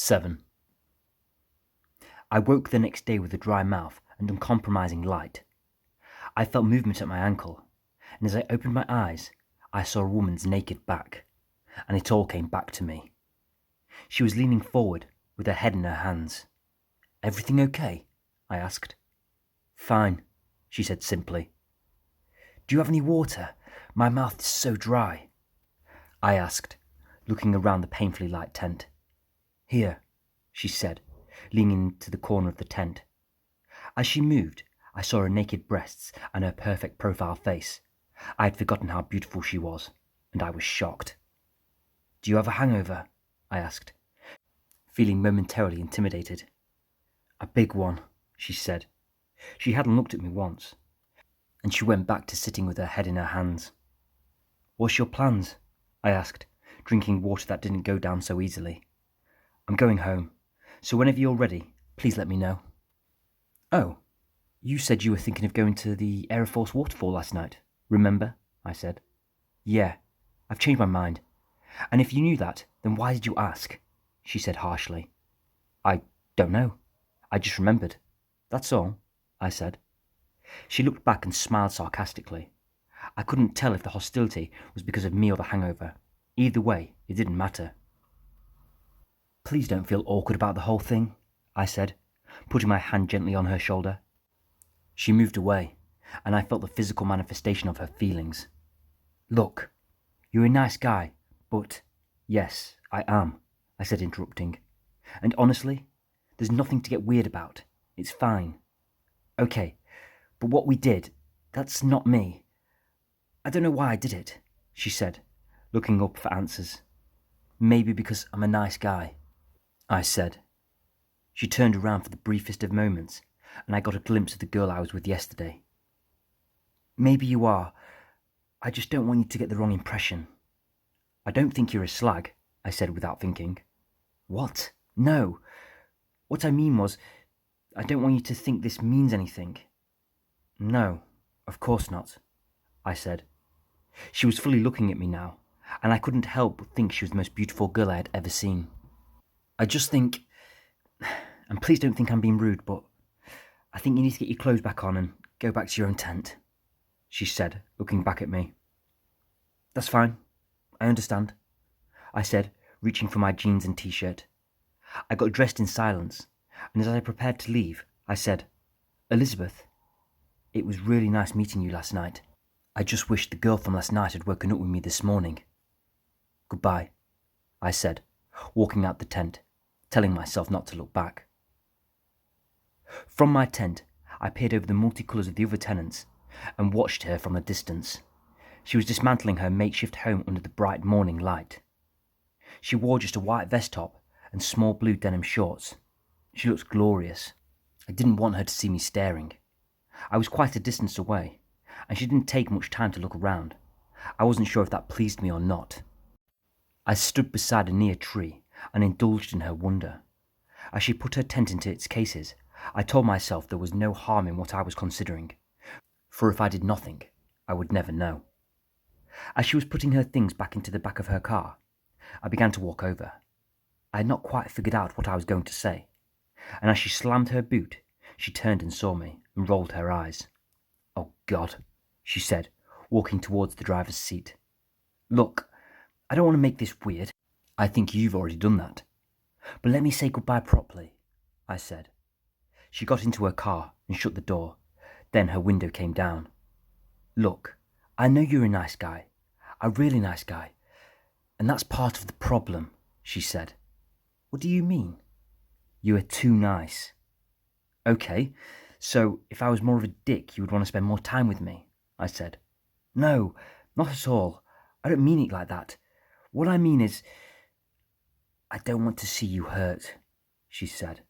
7. I woke the next day with a dry mouth and uncompromising light. I felt movement at my ankle, and as I opened my eyes, I saw a woman's naked back, and it all came back to me. She was leaning forward with her head in her hands. "Everything okay?" I asked. "Fine," she said simply. "Do you have any water? My mouth is so dry," I asked, looking around the painfully light tent. "Here," she said, leaning into the corner of the tent. As she moved, I saw her naked breasts and her perfect profile face. I had forgotten how beautiful she was, and I was shocked. "Do you have a hangover?" I asked, feeling momentarily intimidated. "A big one," she said. She hadn't looked at me once, and she went back to sitting with her head in her hands. "What's your plans?" I asked, drinking water that didn't go down so easily. "I'm going home, so whenever you're ready, please let me know." "Oh, you said you were thinking of going to the Air Force waterfall last night, remember?" I said. "Yeah, I've changed my mind. And if you knew that, then why did you ask?" she said harshly. "I don't know. I just remembered. That's all," I said. She looked back and smiled sarcastically. I couldn't tell if the hostility was because of me or the hangover. Either way, it didn't matter. "Please don't feel awkward about the whole thing," I said, putting my hand gently on her shoulder. She moved away, and I felt the physical manifestation of her feelings. "Look, you're a nice guy, but..." "Yes, I am," I said, interrupting. "And honestly, there's nothing to get weird about. It's fine." "Okay, but what we did, that's not me. I don't know why I did it," she said, looking up for answers. "Maybe because I'm a nice guy," I said. She turned around for the briefest of moments, and I got a glimpse of the girl I was with yesterday. "Maybe you are. I just don't want you to get the wrong impression." "I don't think you're a slag," I said without thinking. "What? No. What I mean was, I don't want you to think this means anything." "No, of course not," I said. She was fully looking at me now, and I couldn't help but think she was the most beautiful girl I had ever seen. "I just think, and please don't think I'm being rude, but I think you need to get your clothes back on and go back to your own tent," she said, looking back at me. "That's fine. I understand," I said, reaching for my jeans and t-shirt. I got dressed in silence, and as I prepared to leave, I said, "Elizabeth, it was really nice meeting you last night. I just wish the girl from last night had woken up with me this morning." "Goodbye," I said, walking out the tent, telling myself not to look back. From my tent, I peered over the multicolours of the other tenants and watched her from a distance. She was dismantling her makeshift home under the bright morning light. She wore just a white vest top and small blue denim shorts. She looked glorious. I didn't want her to see me staring. I was quite a distance away, and she didn't take much time to look around. I wasn't sure if that pleased me or not. I stood beside a near tree and indulged in her wonder. As she put her tent into its cases, I told myself there was no harm in what I was considering, for if I did nothing, I would never know. As she was putting her things back into the back of her car, I began to walk over. I had not quite figured out what I was going to say, and as she slammed her boot, she turned and saw me and rolled her eyes. "Oh God," she said, walking towards the driver's seat. "Look, I don't want to make this weird. I think you've already done that. But let me say goodbye properly," I said. She got into her car and shut the door. Then her window came down. "Look, I know you're a nice guy, a really nice guy, and that's part of the problem," she said. "What do you mean?" "You are too nice." "Okay, so if I was more of a dick, you would want to spend more time with me," I said. "No, not at all. I don't mean it like that. What I mean is, I don't want to see you hurt," she said.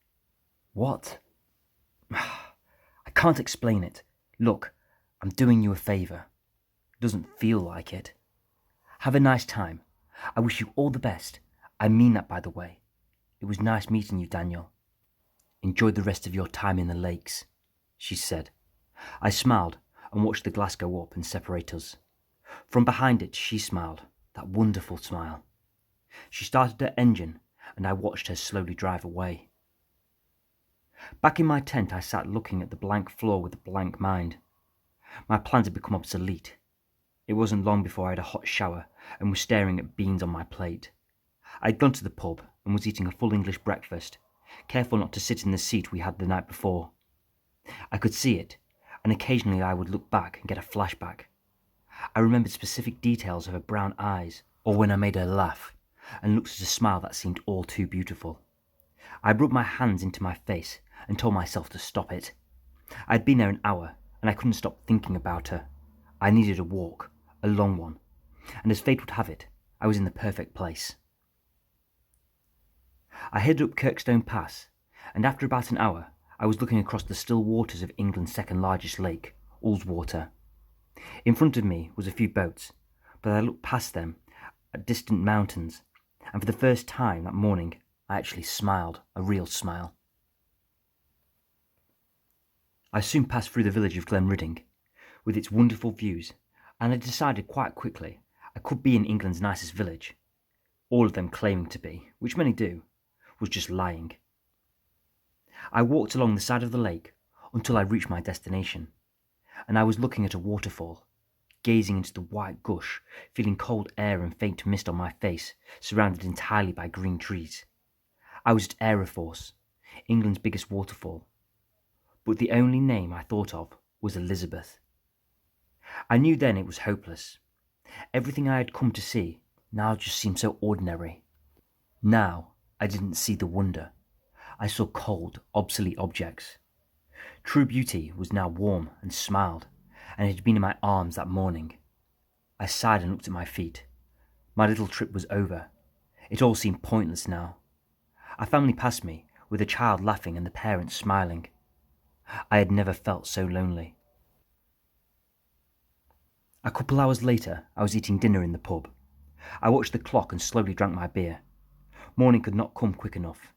"What?" "I can't explain it. Look, I'm doing you a favour. Doesn't feel like it. Have a nice time. I wish you all the best. I mean that, by the way. It was nice meeting you, Daniel. Enjoy the rest of your time in the lakes," she said. I smiled and watched the glass go up and separate us. From behind it, she smiled, that wonderful smile. She started her engine, and I watched her slowly drive away. Back in my tent, I sat looking at the blank floor with a blank mind. My plans had become obsolete. It wasn't long before I had a hot shower and was staring at beans on my plate. I had gone to the pub and was eating a full English breakfast, careful not to sit in the seat we had the night before. I could see it, and occasionally I would look back and get a flashback. I remembered specific details of her brown eyes, or when I made her laugh, and looked at a smile that seemed all too beautiful. I rubbed my hands into my face and told myself to stop it. I had been there an hour, and I couldn't stop thinking about her. I needed a walk, a long one, and as fate would have it, I was in the perfect place. I headed up Kirkstone Pass, and after about an hour, I was looking across the still waters of England's second largest lake, Ullswater. In front of me was a few boats, but I looked past them at distant mountains, and for the first time that morning, I actually smiled, a real smile. I soon passed through the village of Glenridding, with its wonderful views, and I decided quite quickly I could be in England's nicest village. All of them claiming to be, which many do, was just lying. I walked along the side of the lake until I reached my destination, and I was looking at a waterfall, gazing into the white gush, feeling cold air and faint mist on my face, surrounded entirely by green trees. I was at Aeroforce, England's biggest waterfall, but the only name I thought of was Elizabeth. I knew then it was hopeless. Everything I had come to see now just seemed so ordinary. Now I didn't see the wonder. I saw cold, obsolete objects. True beauty was now warm and smiled, and it had been in my arms that morning. I sighed and looked at my feet. My little trip was over. It all seemed pointless now. A family passed me, with a child laughing and the parents smiling. I had never felt so lonely. A couple hours later, I was eating dinner in the pub. I watched the clock and slowly drank my beer. Morning could not come quick enough.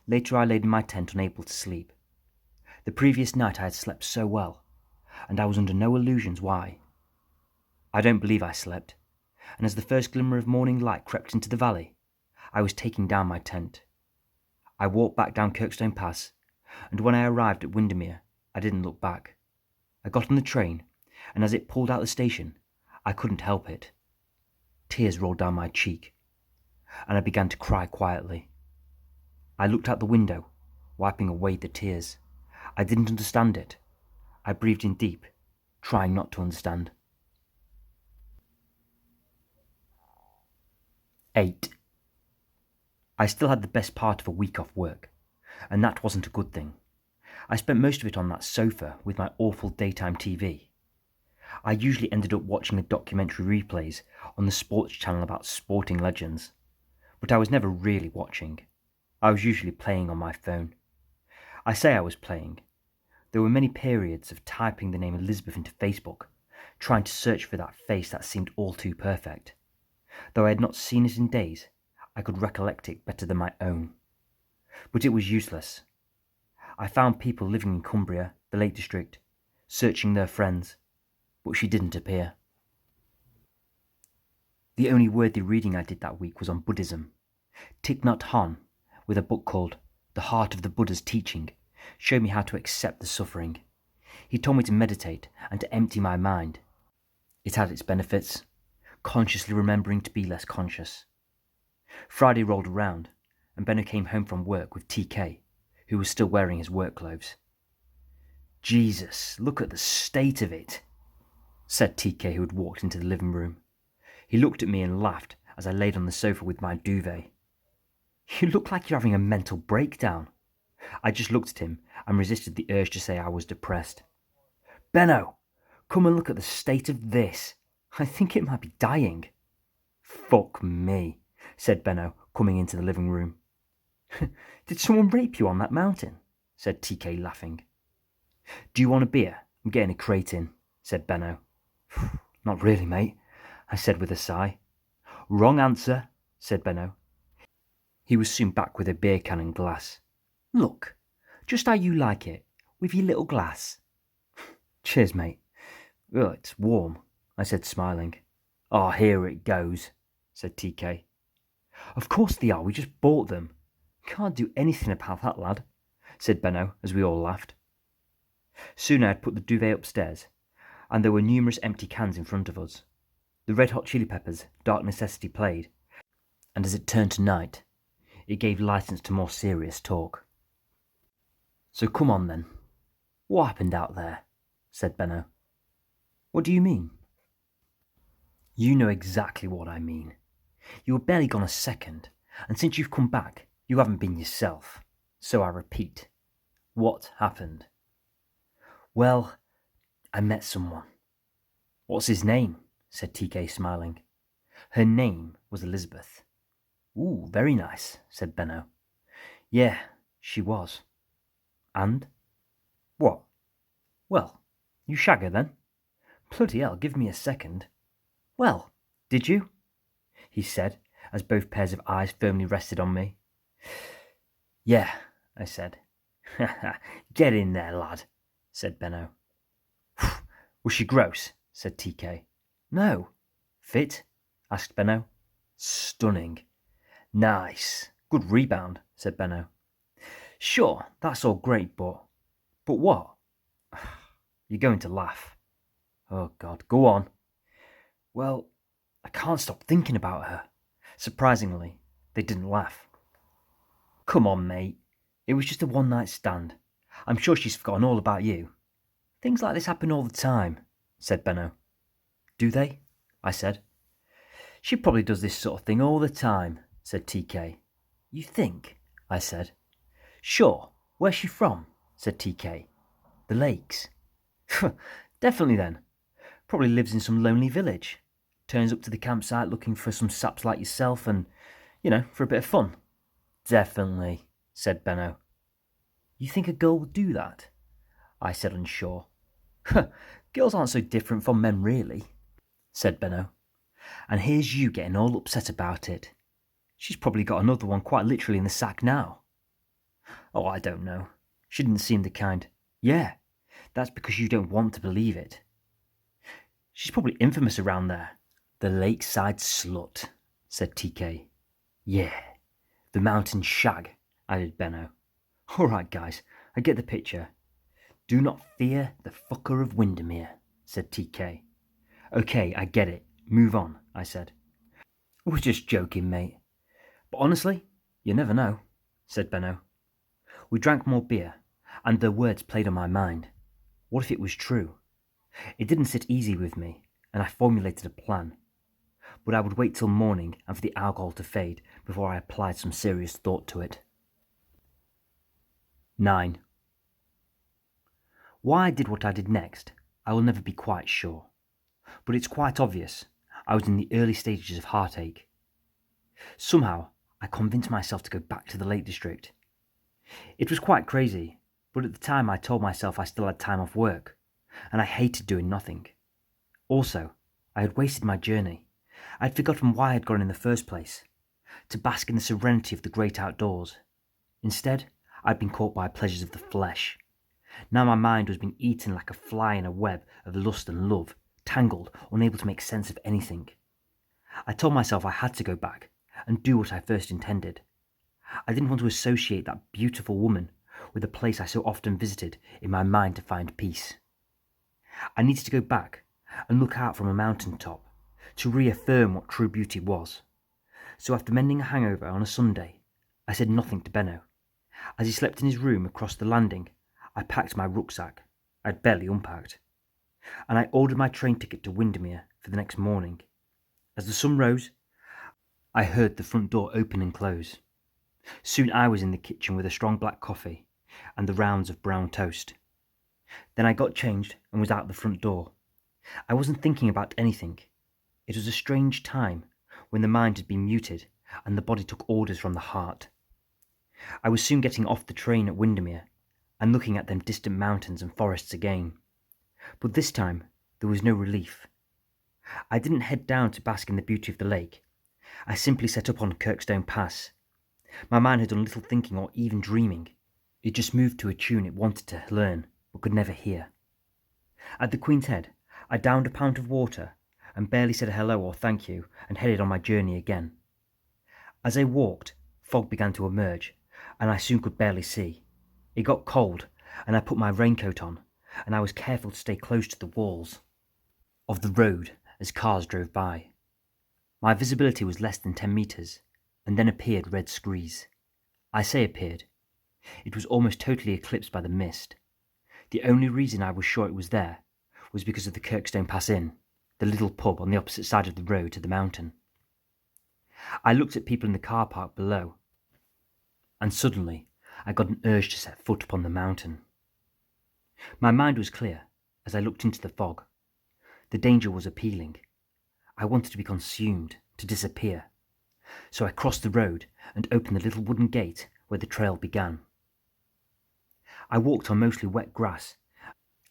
Later I laid in my tent unable to sleep. The previous night I had slept so well, and I was under no illusions why. I don't believe I slept, and as the first glimmer of morning light crept into the valley, I was taking down my tent. I walked back down Kirkstone Pass, and when I arrived at Windermere, I didn't look back. I got on the train, and as it pulled out the station, I couldn't help it. Tears rolled down my cheek, and I began to cry quietly. I looked out the window, wiping away the tears. I didn't understand it. I breathed in deep, trying not to understand. 8. I still had the best part of a week off work, and that wasn't a good thing. I spent most of it on that sofa with my awful daytime TV. I usually ended up watching the documentary replays on the sports channel about sporting legends, but I was never really watching. I was usually playing on my phone. I say I was playing. There were many periods of typing the name Elizabeth into Facebook, trying to search for that face that seemed all too perfect. Though I had not seen it in days, I could recollect it better than my own. But it was useless. I found people living in Cumbria, the Lake District, searching their friends, but she didn't appear. The only worthy reading I did that week was on Buddhism. Thich Nhat Hanh, with a book called The Heart of the Buddha's Teaching, showed me how to accept the suffering. He told me to meditate and to empty my mind. It had its benefits, consciously remembering to be less conscious. Friday rolled around, and Benno came home from work with TK, who was still wearing his work clothes. "Jesus, look at the state of it," said TK, who had walked into the living room. He looked at me and laughed as I laid on the sofa with my duvet. "You look like you're having a mental breakdown." I just looked at him and resisted the urge to say I was depressed. "Benno, come and look at the state of this. I think it might be dying." "Fuck me," said Benno, coming into the living room. "Did someone rape you on that mountain?" said TK, laughing. "Do you want a beer? I'm getting a crate in," said Benno. "Not really, mate," I said with a sigh. "Wrong answer," said Benno. He was soon back with a beer can and glass. "Look, just how you like it, with your little glass." "Cheers, mate." "Well, it's warm," I said, smiling. "Oh, here it goes," said TK. Of course they are, we just bought them. Can't do anything about that, lad, said Benno, as we all laughed. Soon I had put the duvet upstairs, and there were numerous empty cans in front of us. The Red Hot Chili Peppers' Dark Necessity played, and as it turned to night, it gave license to more serious talk. So come on then. What happened out there? Said Benno. What do you mean? You know exactly what I mean. You were barely gone a second, and since you've come back, you haven't been yourself. So I repeat, what happened? Well, I met someone. What's his name? Said TK, smiling. Her name was Elizabeth. Ooh, very nice, said Benno. Yeah, she was. And? What? Well, you shag her then? Bloody hell, give me a second. Well, did you? He said, as both pairs of eyes firmly rested on me. Yeah, I said. Get in there, lad, said Benno. Was she gross? Said TK. No. Fit? Asked Benno. Stunning. Nice. Good rebound, said Benno. Sure, that's all great, but what? You're going to laugh. Oh, God, go on. Well, I can't stop thinking about her. Surprisingly, they didn't laugh. Come on, mate. It was just a one-night stand. I'm sure she's forgotten all about you. Things like this happen all the time, said Benno. Do they? I said. She probably does this sort of thing all the time, said TK. You think? I said. Sure. Where's she from? Said TK. The Lakes. Definitely then. Probably lives in some lonely village. Turns up to the campsite looking for some saps like yourself and, for a bit of fun. Definitely, said Benno. You think a girl would do that? I said, unsure. Girls aren't so different from men, really, said Benno. And here's you getting all upset about it. She's probably got another one quite literally in the sack now. Oh, I don't know. She didn't seem the kind. Yeah, that's because you don't want to believe it. She's probably infamous around there. The lakeside slut, said TK. Yeah, the mountain shag, added Benno. All right, guys, I get the picture. Do not fear the fucker of Windermere, said TK. Okay, I get it. Move on, I said. We're just joking, mate. But honestly, you never know, said Benno. We drank more beer, and their words played on my mind. What if it was true? It didn't sit easy with me, and I formulated a plan. But I would wait till morning and for the alcohol to fade before I applied some serious thought to it. 9. Why I did what I did next, I will never be quite sure. But it's quite obvious I was in the early stages of heartache. Somehow, I convinced myself to go back to the Lake District. It was quite crazy, but at the time I told myself I still had time off work, and I hated doing nothing. Also, I had wasted my journey. I had forgotten why I had gone in the first place, to bask in the serenity of the great outdoors. Instead, I had been caught by pleasures of the flesh. Now my mind was being eaten like a fly in a web of lust and love, tangled, unable to make sense of anything. I told myself I had to go back and do what I first intended. I didn't want to associate that beautiful woman with the place I so often visited in my mind to find peace. I needed to go back and look out from a mountain top to reaffirm what true beauty was. So after mending a hangover on a Sunday, I said nothing to Benno. As he slept in his room across the landing, I packed my rucksack. I'd barely unpacked. And I ordered my train ticket to Windermere for the next morning. As the sun rose, I heard the front door open and close. Soon I was in the kitchen with a strong black coffee and the rounds of brown toast. Then I got changed and was out the front door. I wasn't thinking about anything. It was a strange time when the mind had been muted and the body took orders from the heart. I was soon getting off the train at Windermere and looking at them distant mountains and forests again. But this time there was no relief. I didn't head down to bask in the beauty of the lake. I simply set up on Kirkstone Pass. My mind had done little thinking or even dreaming. It just moved to a tune it wanted to learn but could never hear. At the Queen's Head, I downed a pint of water and barely said a hello or thank you and headed on my journey again. As I walked, fog began to emerge, and I soon could barely see. It got cold, and I put my raincoat on, and I was careful to stay close to the walls of the road as cars drove by. My visibility was less than 10 meters, and then appeared red screes. I say appeared. It was almost totally eclipsed by the mist. The only reason I was sure it was there was because of the Kirkstone Pass Inn, the little pub on the opposite side of the road to the mountain. I looked at people in the car park below, and suddenly I got an urge to set foot upon the mountain. My mind was clear as I looked into the fog. The danger was appealing. I wanted to be consumed, to disappear. So I crossed the road and opened the little wooden gate where the trail began. I walked on mostly wet grass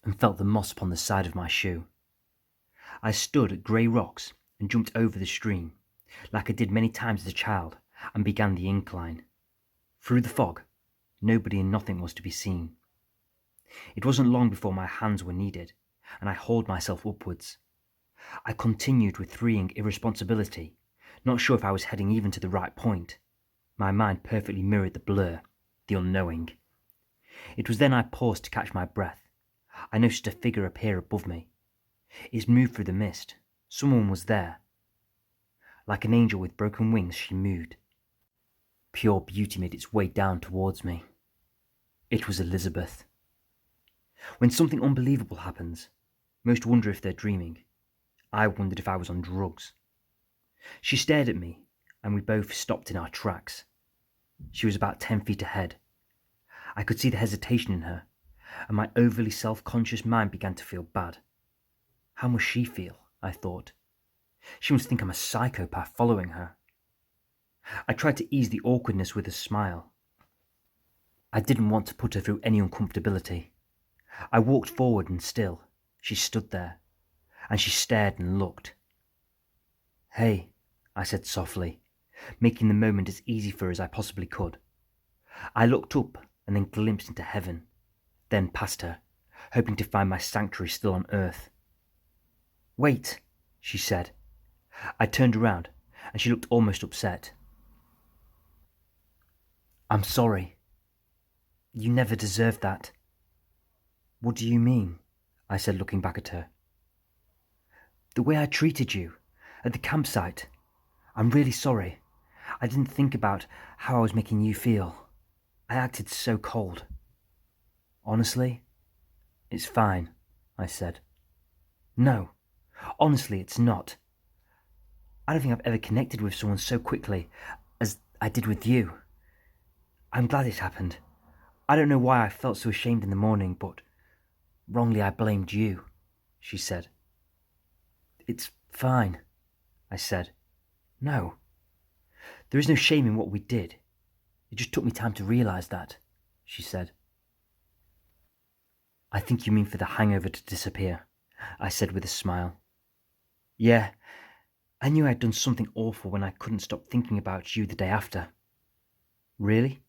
and felt the moss upon the side of my shoe. I stood at grey rocks and jumped over the stream, like I did many times as a child, and began the incline. Through the fog, nobody and nothing was to be seen. It wasn't long before my hands were needed, and I hauled myself upwards. I continued with freeing irresponsibility, not sure if I was heading even to the right point. My mind perfectly mirrored the blur, the unknowing. It was then I paused to catch my breath. I noticed a figure appear above me. It moved through the mist. Someone was there. Like an angel with broken wings, she moved. Pure beauty made its way down towards me. It was Elizabeth. When something unbelievable happens, most wonder if they're dreaming. I wondered if I was on drugs. She stared at me, and we both stopped in our tracks. She was about 10 feet ahead. I could see the hesitation in her, and my overly self-conscious mind began to feel bad. How must she feel? I thought. She must think I'm a psychopath following her. I tried to ease the awkwardness with a smile. I didn't want to put her through any uncomfortability. I walked forward and still, she stood there, and she stared and looked. "Hey," I said softly, making the moment as easy for her as I possibly could. I looked up and then glimpsed into heaven, then past her, hoping to find my sanctuary still on earth. "Wait," she said. I turned around, and she looked almost upset. "I'm sorry. You never deserved that." "What do you mean?" I said, looking back at her. "The way I treated you, at the campsite. I'm really sorry. I didn't think about how I was making you feel. I acted so cold." "Honestly, it's fine," I said. "No, honestly, it's not. I don't think I've ever connected with someone so quickly as I did with you. I'm glad it happened. I don't know why I felt so ashamed in the morning, but wrongly I blamed you," she said. "It's fine," I said. "No. There is no shame in what we did. It just took me time to realize that," she said. "I think you mean for the hangover to disappear," I said with a smile. "Yeah, I knew I'd done something awful when I couldn't stop thinking about you the day after." "Really?"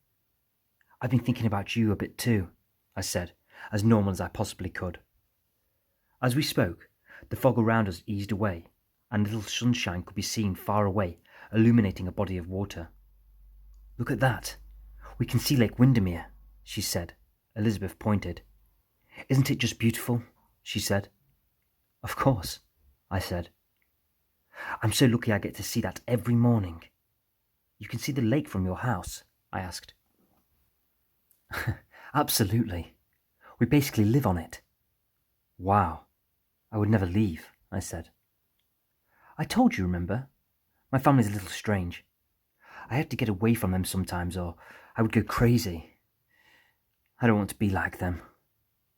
"I've been thinking about you a bit too," I said, as normal as I possibly could. As we spoke, the fog around us eased away, and a little sunshine could be seen far away, illuminating a body of water. "Look at that. We can see Lake Windermere," she said. Elizabeth pointed. "Isn't it just beautiful?" she said. "Of course," I said. "I'm so lucky I get to see that every morning." "You can see the lake from your house?" I asked. "Absolutely. We basically live on it." "Wow. I would never leave," I said. "I told you, remember? My family's a little strange. I have to get away from them sometimes, or I would go crazy. I don't want to be like them,"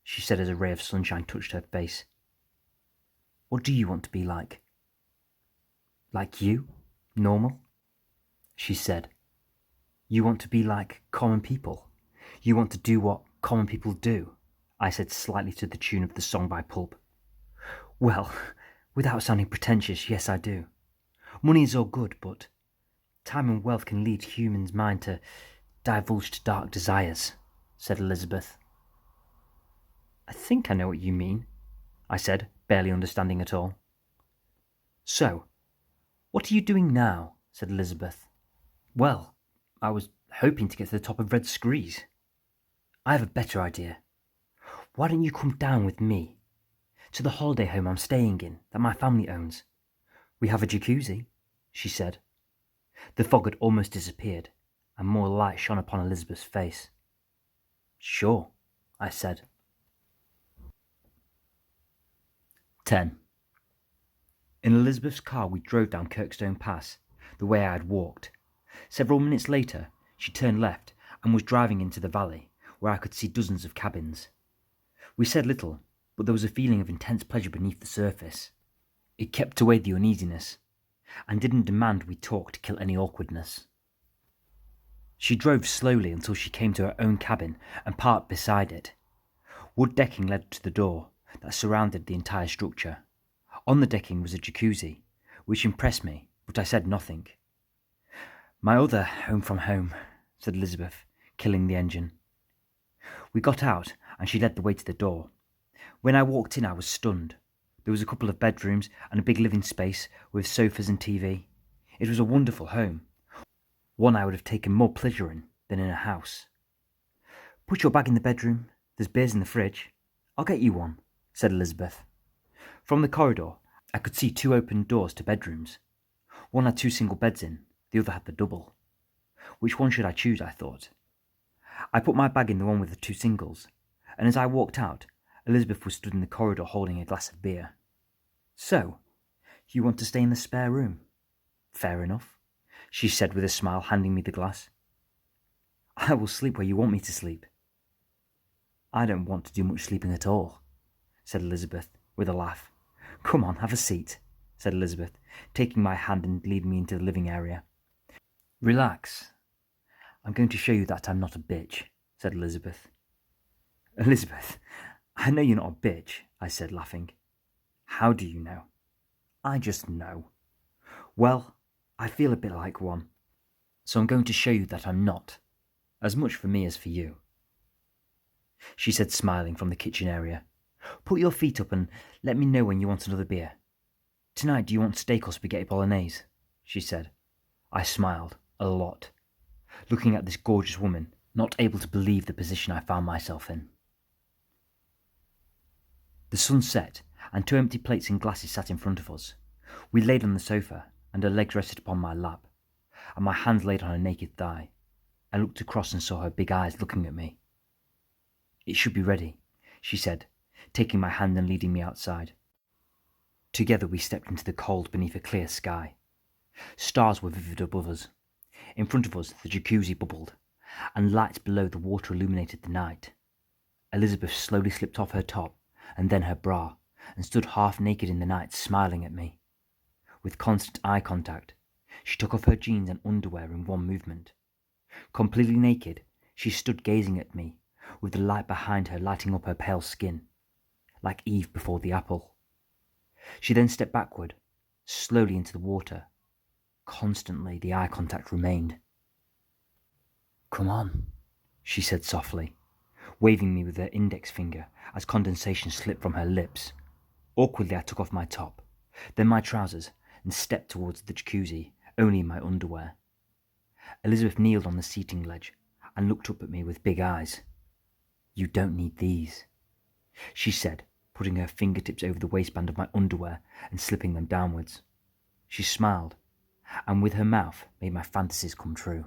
she said as a ray of sunshine touched her face. "What do you want to be like?" "Like you? Normal?" she said. "You want to be like common people? You want to do what common people do?" I said, slightly to the tune of the song by Pulp. "Well, without sounding pretentious, yes, I do. Money is all good, but time and wealth can lead humans' mind to divulge to dark desires," said Elizabeth. "I think I know what you mean," I said, barely understanding at all. "So, what are you doing now?" said Elizabeth. Well, I was hoping to get to the top of Red Screes. I have a better idea. Why don't you come down with me to the holiday home I'm staying in that my family owns? We have a jacuzzi, she said. The fog had almost disappeared, and more light shone upon Elizabeth's face. Sure, I said. 10. In Elizabeth's car we drove down Kirkstone Pass, the way I had walked. Several minutes later, she turned left and was driving into the valley, where I could see dozens of cabins. We said little, but there was a feeling of intense pleasure beneath the surface. It kept away the uneasiness, and didn't demand we talk to kill any awkwardness. She drove slowly until she came to her own cabin and parked beside it. Wood decking led to the door that surrounded the entire structure. On the decking was a jacuzzi, which impressed me, but I said nothing. My other home from home, said Elizabeth, killing the engine. We got out, and she led the way to the door. When I walked in, I was stunned. There was a couple of bedrooms and a big living space with sofas and TV. It was a wonderful home, one I would have taken more pleasure in than in a house. Put your bag in the bedroom. There's beers in the fridge. I'll get you one, said Elizabeth. From the corridor, I could see 2 open doors to bedrooms. One had 2 single beds in, the other had the double. Which one should I choose, I thought. I put my bag in the one with the 2 singles, and as I walked out, Elizabeth was stood in the corridor holding a glass of beer. So, you want to stay in the spare room? Fair enough, she said with a smile, handing me the glass. I will sleep where you want me to sleep. I don't want to do much sleeping at all, said Elizabeth with a laugh. Come on, have a seat, said Elizabeth, taking my hand and leading me into the living area. Relax. I'm going to show you that I'm not a bitch, said Elizabeth. Elizabeth, I know you're not a bitch, I said, laughing. How do you know? I just know. Well, I feel a bit like one. So I'm going to show you that I'm not. As much for me as for you. She said, smiling from the kitchen area. Put your feet up and let me know when you want another beer. Tonight, do you want steak or spaghetti bolognese? She said. I smiled, a lot, looking at this gorgeous woman, not able to believe the position I found myself in. The sun set, and 2 empty plates and glasses sat in front of us. We laid on the sofa, and her legs rested upon my lap, and my hands laid on her naked thigh. I looked across and saw her big eyes looking at me. It should be ready, she said, taking my hand and leading me outside. Together we stepped into the cold beneath a clear sky. Stars were vivid above us. In front of us the jacuzzi bubbled, and lights below the water illuminated the night. Elizabeth slowly slipped off her top, and then her bra, and stood half naked in the night, smiling at me. With constant eye contact, she took off her jeans and underwear in one movement. Completely naked, she stood gazing at me, with the light behind her lighting up her pale skin, like Eve before the apple. She then stepped backward, slowly into the water. Constantly the eye contact remained. Come on, she said softly, waving me with her index finger as condensation slipped from her lips. Awkwardly I took off my top, then my trousers, and stepped towards the jacuzzi, only in my underwear. Elizabeth kneeled on the seating ledge and looked up at me with big eyes. You don't need these, she said, putting her fingertips over the waistband of my underwear and slipping them downwards. She smiled, and with her mouth made my fantasies come true.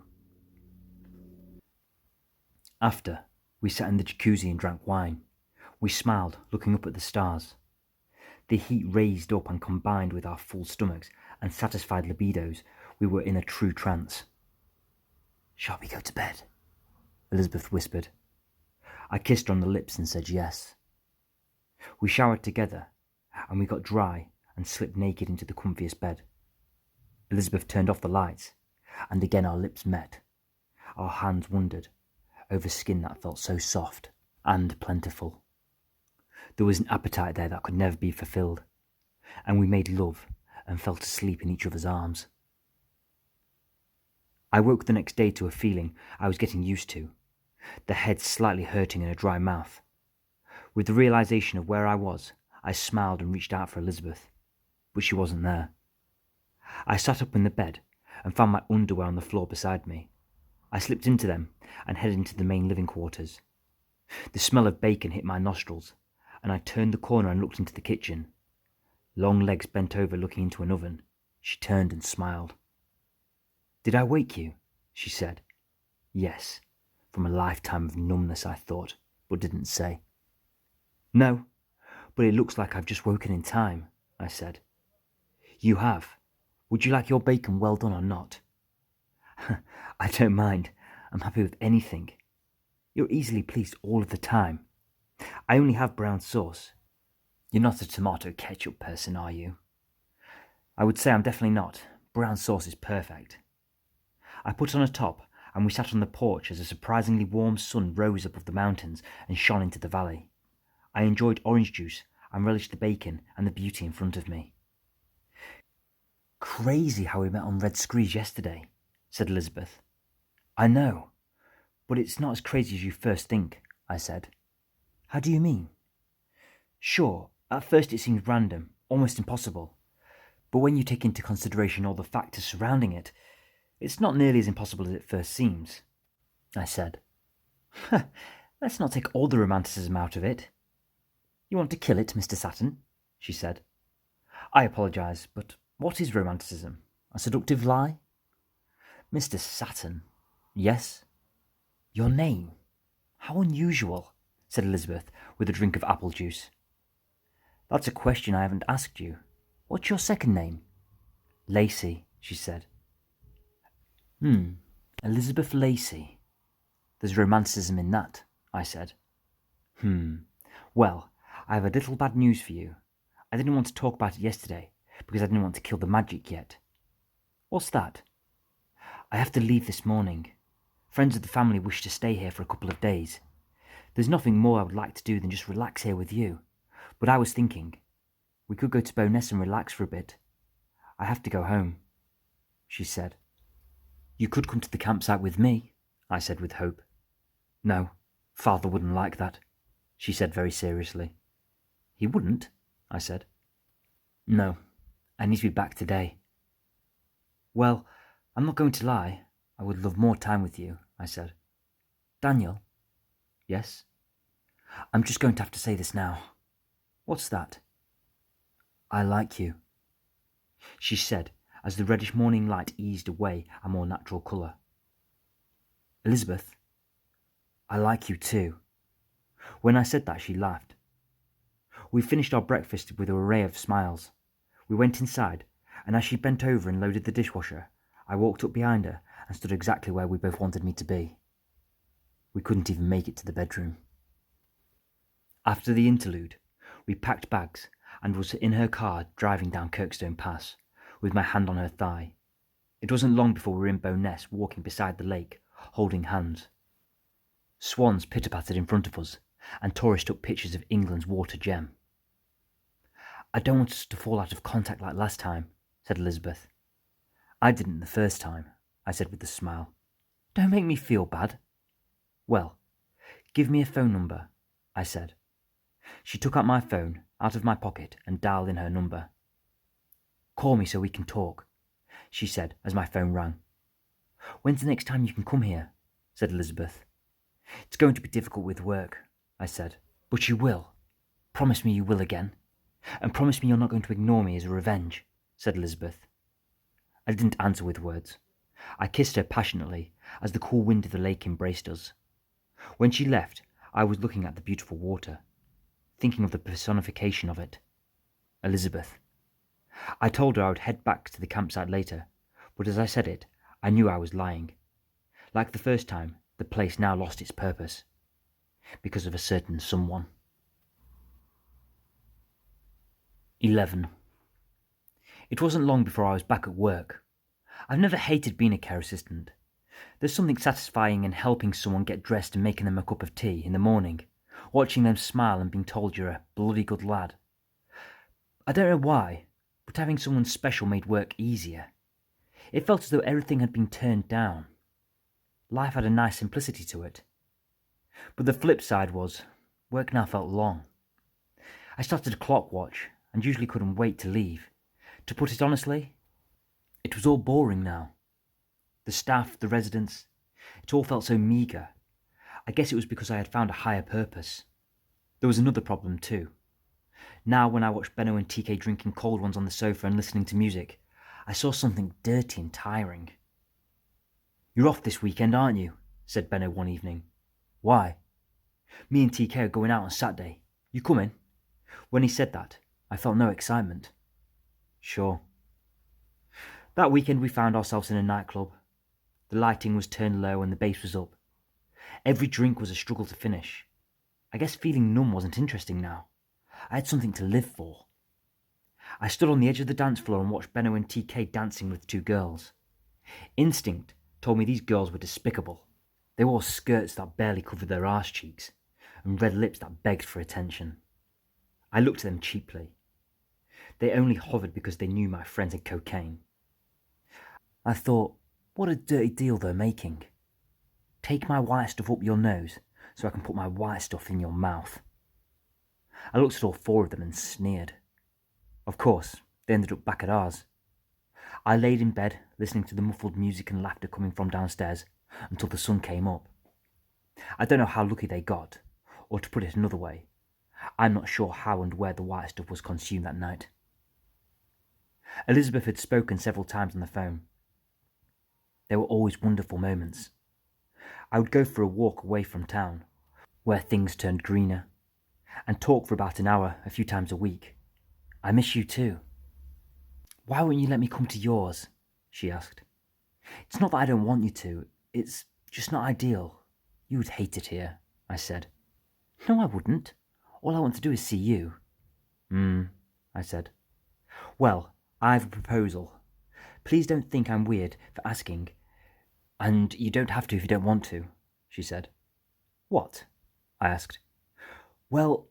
After, we sat in the jacuzzi and drank wine. We smiled, looking up at the stars. The heat raised up and combined with our full stomachs and satisfied libidos. We were in a true trance. Shall we go to bed? Elizabeth whispered. I kissed her on the lips and said yes. We showered together, and we got dry and slipped naked into the comfiest bed. Elizabeth turned off the lights, and again our lips met. Our hands wandered over skin that felt so soft and plentiful. There was an appetite there that could never be fulfilled, and we made love and fell asleep in each other's arms. I woke the next day to a feeling I was getting used to, the head slightly hurting and a dry mouth. With the realization of where I was, I smiled and reached out for Elizabeth, but she wasn't there. I sat up in the bed and found my underwear on the floor beside me. I slipped into them and headed into the main living quarters. The smell of bacon hit my nostrils, and I turned the corner and looked into the kitchen. Long legs bent over looking into an oven. She turned and smiled. "Did I wake you?" she said. Yes, from a lifetime of numbness, I thought, but didn't say. "No, but it looks like I've just woken in time," I said. "You have. Would you like your bacon well done or not?" "I don't mind. I'm happy with anything. You're easily pleased all of the time. I only have brown sauce. You're not a tomato ketchup person, are you?" "I would say I'm definitely not. Brown sauce is perfect." I put on a top, and we sat on the porch as a surprisingly warm sun rose above the mountains and shone into the valley. I enjoyed orange juice and relished the bacon and the beauty in front of me. "Crazy how we met on Red Screes yesterday," said Elizabeth. "I know, but it's not as crazy as you first think," I said. "How do you mean?" "Sure, at first it seems random, almost impossible. But when you take into consideration all the factors surrounding it, it's not nearly as impossible as it first seems," I said. "Let's not take all the romanticism out of it." "You want to kill it, Mr. Saturn?" she said. "I apologize, but what is romanticism? A seductive lie?" "Mr. Saturn." "Yes?" "Your name? How unusual," said Elizabeth with a drink of apple juice. "That's a question I haven't asked you. What's your second name?" "Lacey," she said. Elizabeth Lacey. There's romanticism in that," I said. Well, I have a little bad news for you. I didn't want to talk about it yesterday because I didn't want to kill the magic yet." "What's that?" "I have to leave this morning. Friends of the family wish to stay here for a couple of days. There's nothing more I would like to do than just relax here with you. But I was thinking, we could go to Bowness and relax for a bit. I have to go home," she said. "You could come to the campsite with me," I said with hope. "No, Father wouldn't like that," she said very seriously. "He wouldn't?" I said. "No, I need to be back today." "Well, I'm not going to lie. I would love more time with you," I said. "Daniel?" "Yes?" "I'm just going to have to say this now." "What's that?" "I like you," she said as the reddish morning light eased away a more natural colour. "Elizabeth, I like you too." When I said that, she laughed. We finished our breakfast with an array of smiles. We went inside, and as she bent over and loaded the dishwasher, I walked up behind her and stood exactly where we both wanted me to be. We couldn't even make it to the bedroom. After the interlude, we packed bags and was in her car driving down Kirkstone Pass, with my hand on her thigh. It wasn't long before we were in Bowness, walking beside the lake, holding hands. Swans pitter-pattered in front of us, and tourists took pictures of England's water gem. "I don't want us to fall out of contact like last time," said Elizabeth. "I didn't the first time," I said with a smile. "Don't make me feel bad." "Well, give me a phone number," I said. She took out my phone out of my pocket and dialed in her number. "Call me so we can talk," she said as my phone rang. "When's the next time you can come here?" said Elizabeth. "It's going to be difficult with work," I said. "But you will. Promise me you will again. And promise me you're not going to ignore me as a revenge," said Elizabeth. I didn't answer with words. I kissed her passionately as the cool wind of the lake embraced us. When she left, I was looking at the beautiful water, thinking of the personification of it. Elizabeth. I told her I would head back to the campsite later, but as I said it, I knew I was lying. Like the first time, the place now lost its purpose, because of a certain someone. 11. It wasn't long before I was back at work. I've never hated being a care assistant. There's something satisfying in helping someone get dressed and making them a cup of tea in the morning, watching them smile and being told you're a bloody good lad. I don't know why, but having someone special made work easier. It felt as though everything had been turned down. Life had a nice simplicity to it. But the flip side was, work now felt long. I started a clock watch and usually couldn't wait to leave. To put it honestly, it was all boring now. The staff, the residents, it all felt so meagre. I guess it was because I had found a higher purpose. There was another problem too. Now when I watched Benno and TK drinking cold ones on the sofa and listening to music, I saw something dirty and tiring. "You're off this weekend, aren't you?" said Benno one evening. "Why?" "Me and TK are going out on Saturday. You coming?" When he said that, I felt no excitement. Sure. That weekend we found ourselves in a nightclub. The lighting was turned low and the bass was up. Every drink was a struggle to finish. I guess feeling numb wasn't interesting now. I had something to live for. I stood on the edge of the dance floor and watched Benno and TK dancing with two girls. Instinct told me these girls were despicable. They wore skirts that barely covered their arse cheeks and red lips that begged for attention. I looked at them cheaply. They only hovered because they knew my friends had cocaine. I thought, what a dirty deal they're making. Take my white stuff up your nose so I can put my white stuff in your mouth. I looked at all four of them and sneered. Of course, they ended up back at ours. I laid in bed, listening to the muffled music and laughter coming from downstairs until the sun came up. I don't know how lucky they got, or to put it another way, I'm not sure how and where the white stuff was consumed that night. Elizabeth had spoken several times on the phone. They were always wonderful moments. I would go for a walk away from town, where things turned greener, and talk for about an hour a few times a week. "I miss you too." "Why won't you let me come to yours?" she asked. "It's not that I don't want you to, it's just not ideal. You would hate it here," I said. "No, I wouldn't. All I want to do is see you." I said. "Well, I have a proposal. Please don't think I'm weird for asking, and you don't have to if you don't want to," she said. "What?" I asked. "Well,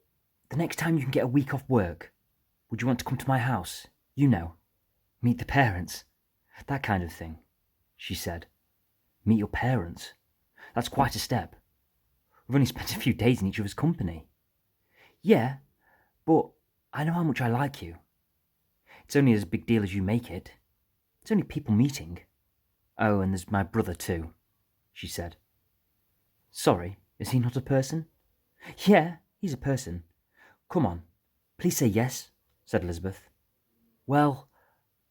the next time you can get a week off work, would you want to come to my house? You know, meet the parents, that kind of thing," she said. "Meet your parents? That's quite a step. We've only spent a few days in each other's company." "Yeah, but I know how much I like you. It's only as big a deal as you make it. It's only people meeting. Oh, and there's my brother too," she said. "Sorry, is he not a person?" "Yeah, he's a person. Come on, please say yes," said Elizabeth. "Well,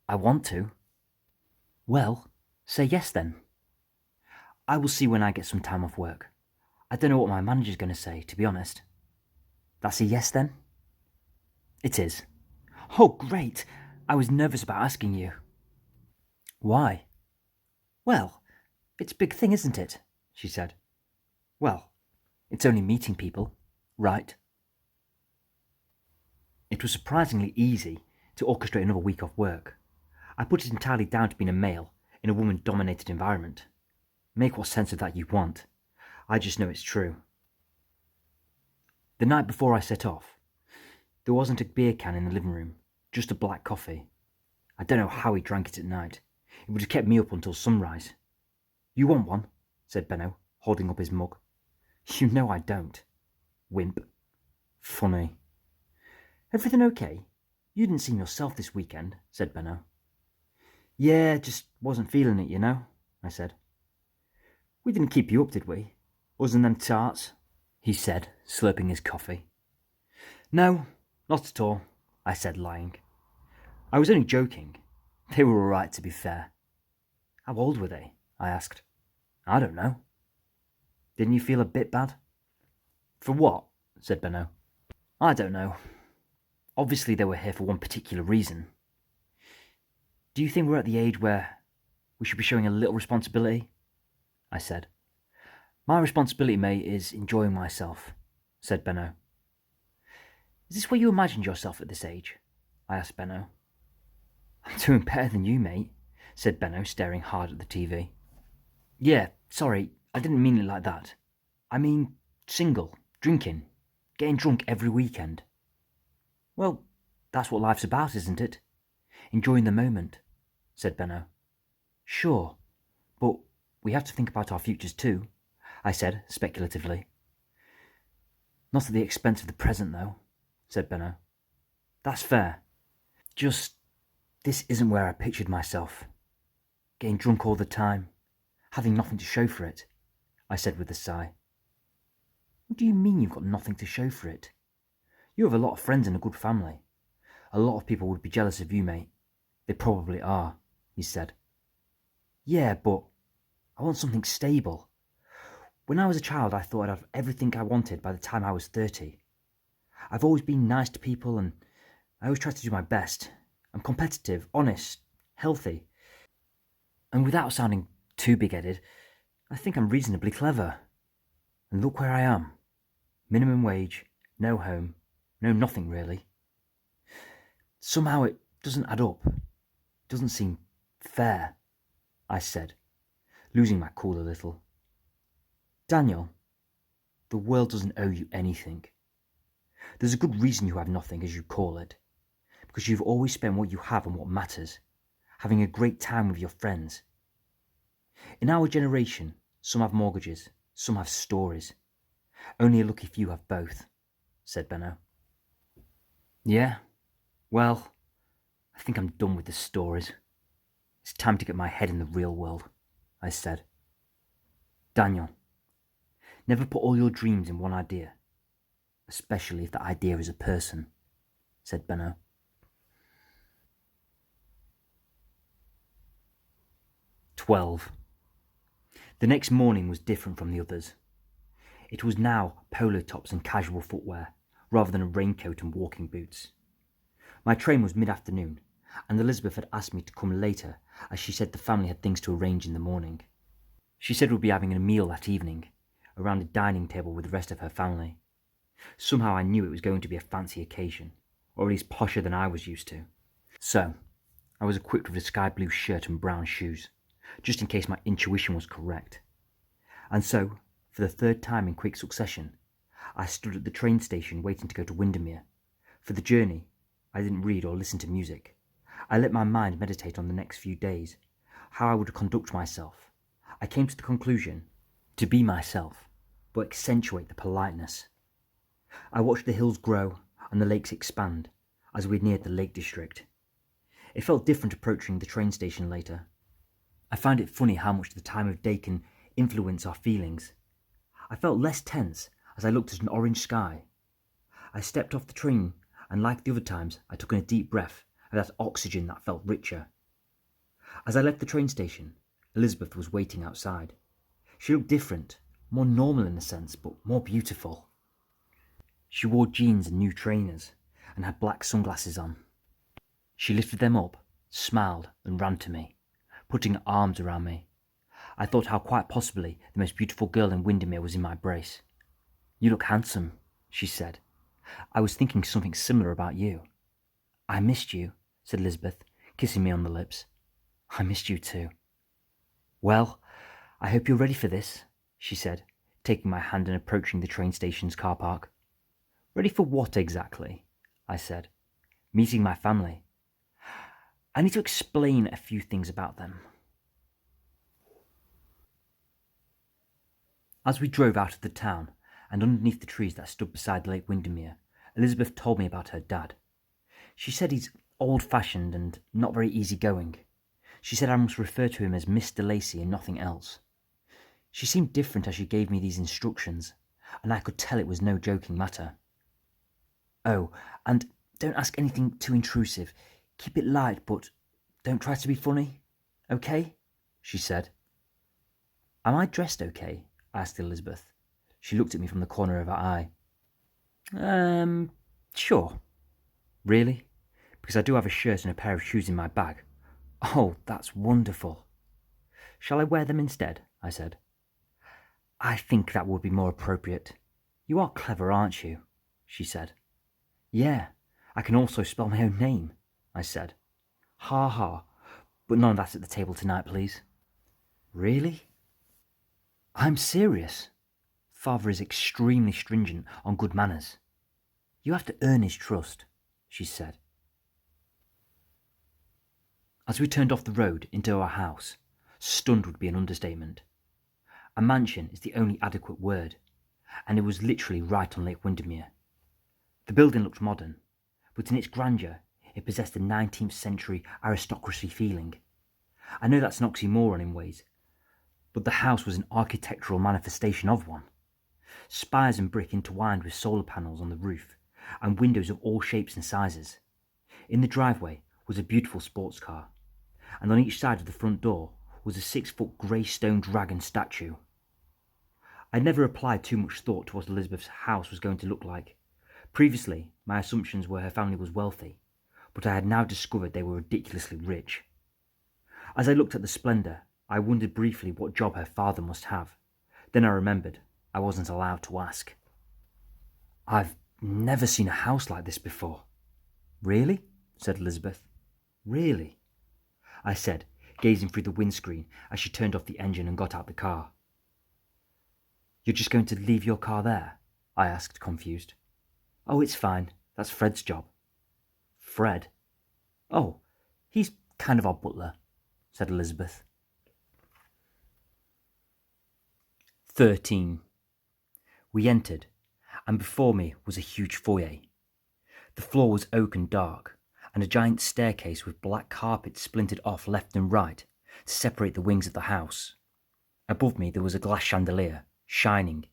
I want to." "Well, say yes then." "I will see when I get some time off work. I don't know what my manager's going to say, to be honest." "That's a yes then?" "It is." "Oh, great. I was nervous about asking you." "Why?" "Well, it's a big thing, isn't it?" she said. "Well, it's only meeting people, right?" It was surprisingly easy to orchestrate another week off work. I put it entirely down to being a male in a woman-dominated environment. Make what sense of that you want. I just know it's true. The night before I set off, there wasn't a beer can in the living room, just a black coffee. I don't know how he drank it at night. It would have kept me up until sunrise. "You want one?" said Benno, holding up his mug. "You know I don't. Wimp." "Funny." "Everything okay? You didn't seem yourself this weekend," said Benno. "Yeah, just wasn't feeling it, you know," I said. "We didn't keep you up, did we? Us and them tarts?" he said, slurping his coffee. "No, not at all," I said, lying. "I was only joking. They were all right, to be fair." "How old were they?" I asked. "I don't know." "Didn't you feel a bit bad?" "For what?" said Benno. "I don't know. Obviously they were here for one particular reason. Do you think we're at the age where we should be showing a little responsibility?" I said. "My responsibility, mate, is enjoying myself," said Benno. "Is this where you imagined yourself at this age?" I asked Benno. "I'm doing better than you, mate," said Benno, staring hard at the TV. "Yeah, sorry, I didn't mean it like that. I mean, single, drinking, getting drunk every weekend." "Well, that's what life's about, isn't it? Enjoying the moment," said Benno. "Sure, but we have to think about our futures too," I said speculatively. "Not at the expense of the present, though," said Benno. "That's fair. Just, this isn't where I pictured myself. Getting drunk all the time, Having nothing to show for it, I said with a sigh. What do you mean you've got nothing to show for it? You have a lot of friends and a good family. A lot of people would be jealous of you, mate. They probably are, he said. Yeah, but I want something stable. When I was a child, I thought I'd have everything I wanted by the time I was 30. I've always been nice to people and I always try to do my best. I'm competitive, honest, healthy. And without sounding too big-headed, I think I'm reasonably clever. And look where I am. Minimum wage, no home, no nothing really. Somehow it doesn't add up. It doesn't seem fair, I said, losing my cool a little. Daniel, the world doesn't owe you anything. There's a good reason you have nothing, as you call it, because you've always spent what you have on what matters, having a great time with your friends. In our generation, some have mortgages, some have stories. Only a lucky few have both, said Benno. Yeah, well, I think I'm done with the stories. It's time to get my head in the real world, I said. Daniel, never put all your dreams in one idea, especially if that idea is a person, said Benno. 12. The next morning was different from the others. It was now polo tops and casual footwear, rather than a raincoat and walking boots. My train was mid-afternoon, and Elizabeth had asked me to come later, as she said the family had things to arrange in the morning. She said we'd be having a meal that evening, around a dining table with the rest of her family. Somehow I knew it was going to be a fancy occasion, or at least posher than I was used to. So, I was equipped with a sky blue shirt and brown shoes, just in case my intuition was correct. And so, for the third time in quick succession, I stood at the train station waiting to go to Windermere. For the journey, I didn't read or listen to music. I let my mind meditate on the next few days, how I would conduct myself. I came to the conclusion to be myself, but accentuate the politeness. I watched the hills grow and the lakes expand as we neared the Lake District. It felt different approaching the train station later. I find it funny how much the time of day can influence our feelings. I felt less tense as I looked at an orange sky. I stepped off the train and, like the other times, I took in a deep breath of that oxygen that felt richer. As I left the train station, Elizabeth was waiting outside. She looked different, more normal in a sense, but more beautiful. She wore jeans and new trainers, and had black sunglasses on. She lifted them up, smiled, and ran to me, putting her arms around me. I thought how quite possibly the most beautiful girl in Windermere was in my brace. You look handsome, she said. I was thinking something similar about you. I missed you, said Elizabeth, kissing me on the lips. I missed you too. Well, I hope you're ready for this, she said, taking my hand and approaching the train station's car park. Ready for what exactly? I said. Meeting my family. I need to explain a few things about them. As we drove out of the town and underneath the trees that stood beside Lake Windermere, Elizabeth told me about her dad. She said he's old-fashioned and not very easygoing. She said I must refer to him as Mr. Lacey and nothing else. She seemed different as she gave me these instructions, and I could tell it was no joking matter. Oh, and don't ask anything too intrusive. Keep it light, but don't try to be funny. Okay? She said. Am I dressed okay? Asked Elizabeth. She looked at me from the corner of her eye. Sure. Really? Because I do have a shirt and a pair of shoes in my bag. Oh, that's wonderful. Shall I wear them instead? I said. I think that would be more appropriate. You are clever, aren't you? She said. Yeah, I can also spell my own name, I said. Ha ha, but none of that at the table tonight, please. Really? I'm serious. Father is extremely stringent on good manners. You have to earn his trust, she said. As we turned off the road into our house, stunned would be an understatement. A mansion is the only adequate word, and it was literally right on Lake Windermere. The building looked modern, but in its grandeur, it possessed a 19th century aristocracy feeling. I know that's an oxymoron in ways, but the house was an architectural manifestation of one. Spires and brick intertwined with solar panels on the roof, and windows of all shapes and sizes. In the driveway was a beautiful sports car, and on each side of the front door was a 6-foot grey stone dragon statue. I never applied too much thought to what Elizabeth's house was going to look like. Previously, my assumptions were her family was wealthy, but I had now discovered they were ridiculously rich. As I looked at the splendour, I wondered briefly what job her father must have. Then I remembered I wasn't allowed to ask. "I've never seen a house like this before." "Really?" said Elizabeth. "Really?" I said, gazing through the windscreen as she turned off the engine and got out the car. "You're just going to leave your car there?" I asked, confused. "Oh, it's fine. That's Fred's job." "Fred? Oh, he's kind of our butler," said Elizabeth. 13. We entered, and before me was a huge foyer. The floor was oak and dark, and a giant staircase with black carpet splintered off left and right to separate the wings of the house. Above me there was a glass chandelier, shining,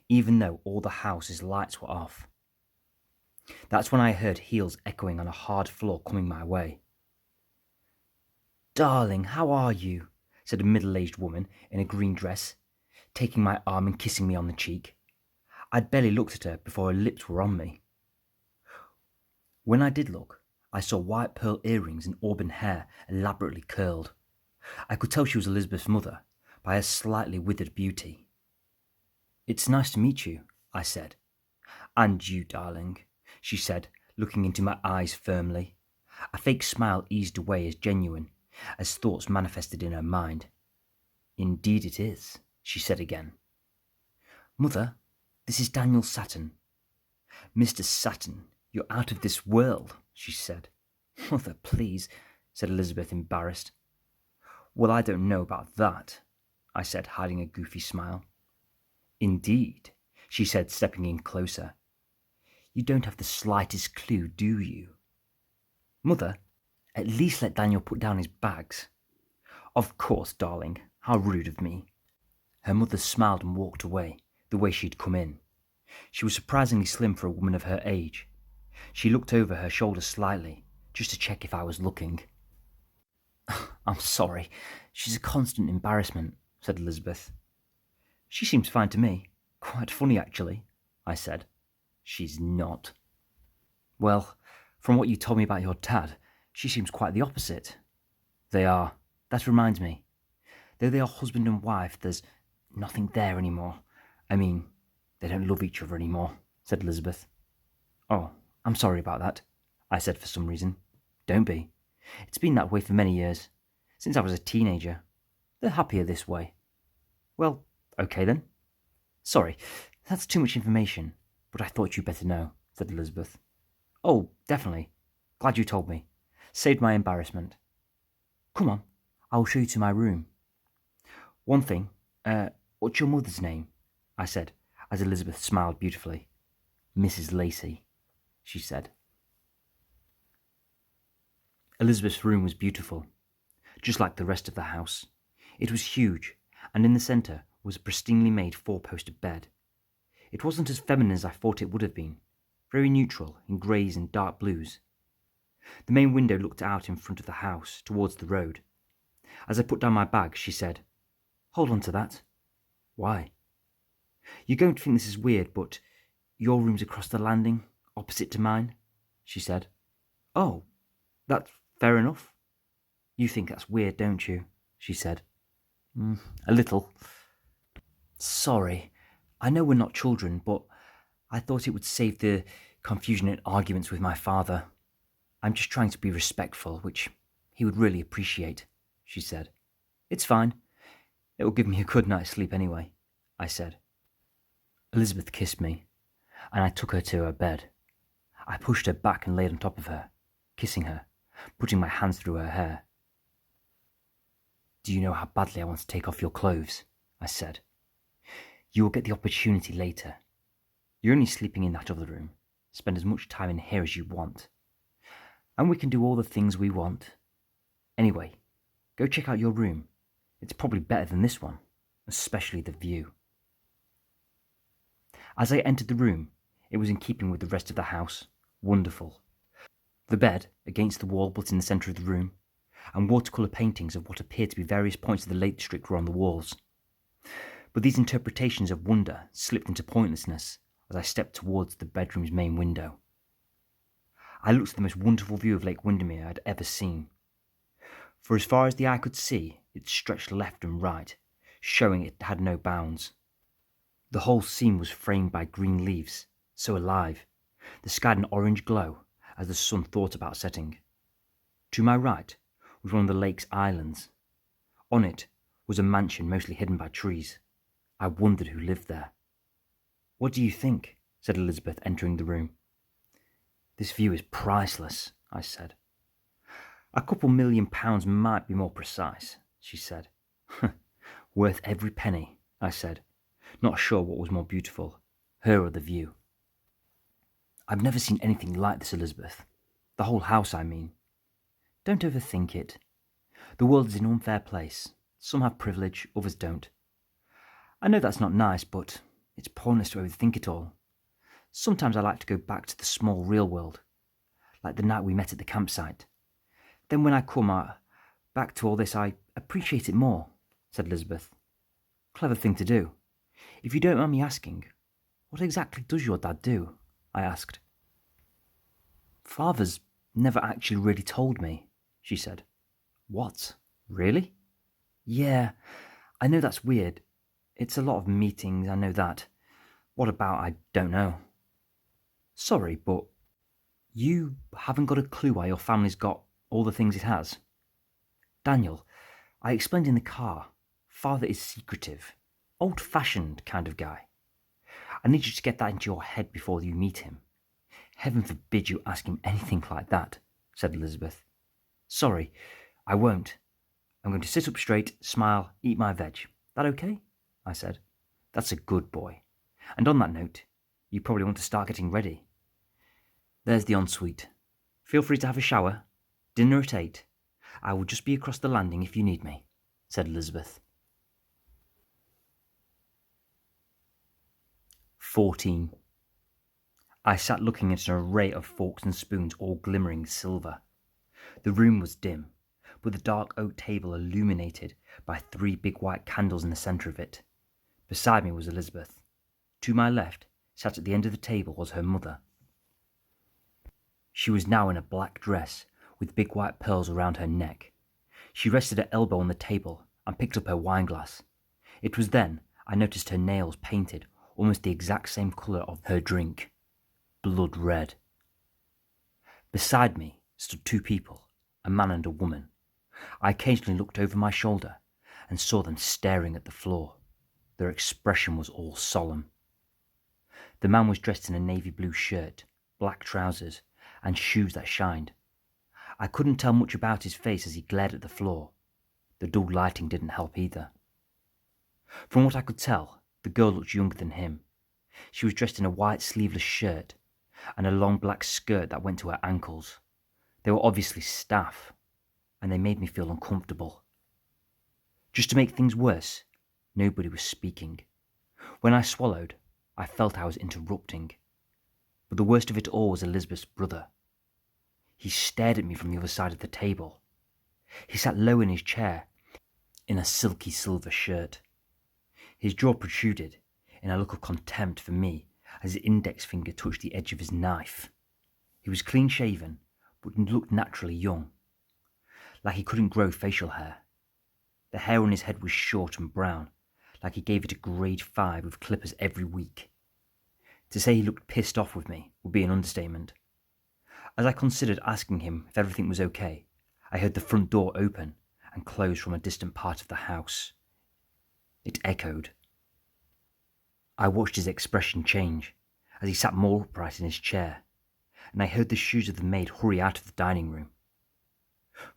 even though all the house's lights were off. That's when I heard heels echoing on a hard floor coming my way. "Darling, how are you?" said a middle-aged woman in a green dress, taking my arm and kissing me on the cheek. I'd barely looked at her before her lips were on me. When I did look, I saw white pearl earrings and auburn hair elaborately curled. I could tell she was Elizabeth's mother by her slightly withered beauty. "It's nice to meet you," I said. "And you, darling," she said, looking into my eyes firmly. A fake smile eased away as genuine as thoughts manifested in her mind. "Indeed it is," she said again. "Mother, this is Daniel Saturn." "Mr. Saturn, you're out of this world," she said. "Mother, please," said Elizabeth, embarrassed. "Well, I don't know about that," I said, hiding a goofy smile. "Indeed," she said, stepping in closer. "You don't have the slightest clue, do you?" "Mother, at least let Daniel put down his bags." "Of course, darling. How rude of me." Her mother smiled and walked away, the way she'd come in. She was surprisingly slim for a woman of her age. She looked over her shoulder slightly, just to check if I was looking. "I'm sorry. She's a constant embarrassment," said Elizabeth. "She seems fine to me. Quite funny, actually," I said. "She's not." "Well, from what you told me about your dad, she seems quite the opposite." "They are. That reminds me. Though they are husband and wife, there's nothing there anymore. I mean, they don't love each other anymore," said Elizabeth. "Oh, I'm sorry about that," I said for some reason. "Don't be. It's been that way for many years, since I was a teenager. They're happier this way." "Well, okay then." "Sorry, that's too much information, but I thought you'd better know," said Elizabeth. "Oh, definitely. Glad you told me. Saved my embarrassment. Come on, I'll show you to my room." "One thing, what's your mother's name?" I said, as Elizabeth smiled beautifully. "Mrs. Lacey," she said. Elizabeth's room was beautiful, just like the rest of the house. It was huge, and in the centre was a pristinely made 4-poster bed. It wasn't as feminine as I thought it would have been, very neutral in greys and dark blues. The main window looked out in front of the house, towards the road. As I put down my bag, she said, "Hold on to that." "Why?" "You're going to think this is weird, but your room's across the landing, opposite to mine," she said. "Oh, that's fair enough." "You think that's weird, don't you?" she said. A little." "Sorry. I know we're not children, but I thought it would save the confusion and arguments with my father. I'm just trying to be respectful, which he would really appreciate," she said. "It's fine. It will give me a good night's sleep anyway," I said. Elizabeth kissed me, and I took her to her bed. I pushed her back and laid on top of her, kissing her, putting my hands through her hair. "Do you know how badly I want to take off your clothes?" I said. "You will get the opportunity later. You're only sleeping in that other room. Spend as much time in here as you want. And we can do all the things we want. Anyway, go check out your room. It's probably better than this one." especially the view. As I entered the room, it was in keeping with the rest of the house. Wonderful. The bed, against the wall but in the centre of the room, and watercolour paintings of what appeared to be various points of the Lake District were on the walls. But these interpretations of wonder slipped into pointlessness as I stepped towards the bedroom's main window. I looked at the most wonderful view of Lake Windermere I had ever seen. For as far as the eye could see, it stretched left and right, showing it had no bounds. The whole scene was framed by green leaves, so alive. The sky had an orange glow as the sun thought about setting. To my right was one of the lake's islands. On it was a mansion mostly hidden by trees. I wondered who lived there. "What do you think?" said Elizabeth, entering the room. "This view is priceless," I said. "A couple £1,000,000 might be more precise," she said. "Worth every penny," I said, not sure what was more beautiful, her or the view. "I've never seen anything like this, Elizabeth. The whole house, I mean. Don't overthink it. The world is an unfair place. Some have privilege, others don't. I know that's not nice, but it's pointless to overthink it all. Sometimes I like to go back to the small real world, like the night we met at the campsite. Then when I come back to all this, I appreciate it more," said Elizabeth. "Clever thing to do. If you don't mind me asking, what exactly does your dad do?" I asked. "Father's never actually really told me," she said. "What? Really?" "Yeah, I know that's weird. It's a lot of meetings, I know that. What about, I don't know." "Sorry, but you haven't got a clue why your family's got all the things it has?" "Daniel, I explained in the car. Father is secretive. Old-fashioned kind of guy. I need you to get that into your head before you meet him. Heaven forbid you ask him anything like that," said Elizabeth. "Sorry, I won't. I'm going to sit up straight, smile, eat my veg. That okay?" I said. "That's a good boy. And on that note, you probably want to start getting ready. There's the ensuite. Feel free to have a shower. Dinner at 8. I will just be across the landing if you need me," said Elizabeth. 14. I sat looking at an array of forks and spoons all glimmering silver. The room was dim, with the dark oak table illuminated by 3 big white candles in the centre of it. Beside me was Elizabeth. To my left, sat at the end of the table, was her mother. She was now in a black dress, with big white pearls around her neck. She rested her elbow on the table and picked up her wineglass. It was then I noticed her nails painted almost the exact same colour of her drink, blood red. Beside me stood 2 people, a man and a woman. I occasionally looked over my shoulder and saw them staring at the floor. Their expression was all solemn. The man was dressed in a navy blue shirt, black trousers, and shoes that shined. I couldn't tell much about his face as he glared at the floor. The dull lighting didn't help either. From what I could tell, the girl looked younger than him. She was dressed in a white sleeveless shirt and a long black skirt that went to her ankles. They were obviously staff, and they made me feel uncomfortable. Just to make things worse, nobody was speaking. When I swallowed, I felt I was interrupting. But the worst of it all was Elizabeth's brother. He stared at me from the other side of the table. He sat low in his chair, in a silky silver shirt. His jaw protruded in a look of contempt for me as his index finger touched the edge of his knife. He was clean-shaven, but looked naturally young, like he couldn't grow facial hair. The hair on his head was short and brown, like he gave it a grade 5 with clippers every week. To say he looked pissed off with me would be an understatement. As I considered asking him if everything was okay, I heard the front door open and close from a distant part of the house. It echoed. I watched his expression change as he sat more upright in his chair, and I heard the shoes of the maid hurry out of the dining room.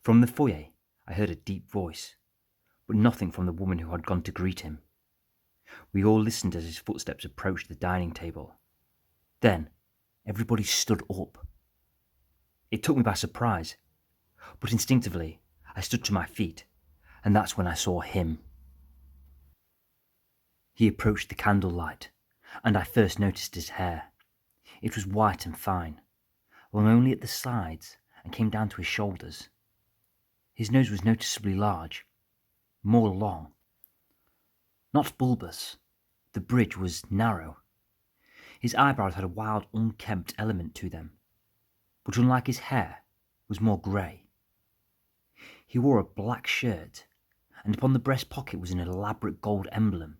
From the foyer, I heard a deep voice, but nothing from the woman who had gone to greet him. We all listened as his footsteps approached the dining table. Then, everybody stood up. It took me by surprise, but instinctively, I stood to my feet, and that's when I saw him. He approached the candlelight, and I first noticed his hair. It was white and fine, long only at the sides and came down to his shoulders. His nose was noticeably large, more long. Not bulbous, the bridge was narrow. His eyebrows had a wild, unkempt element to them, but unlike his hair, was more grey. He wore a black shirt, and upon the breast pocket was an elaborate gold emblem,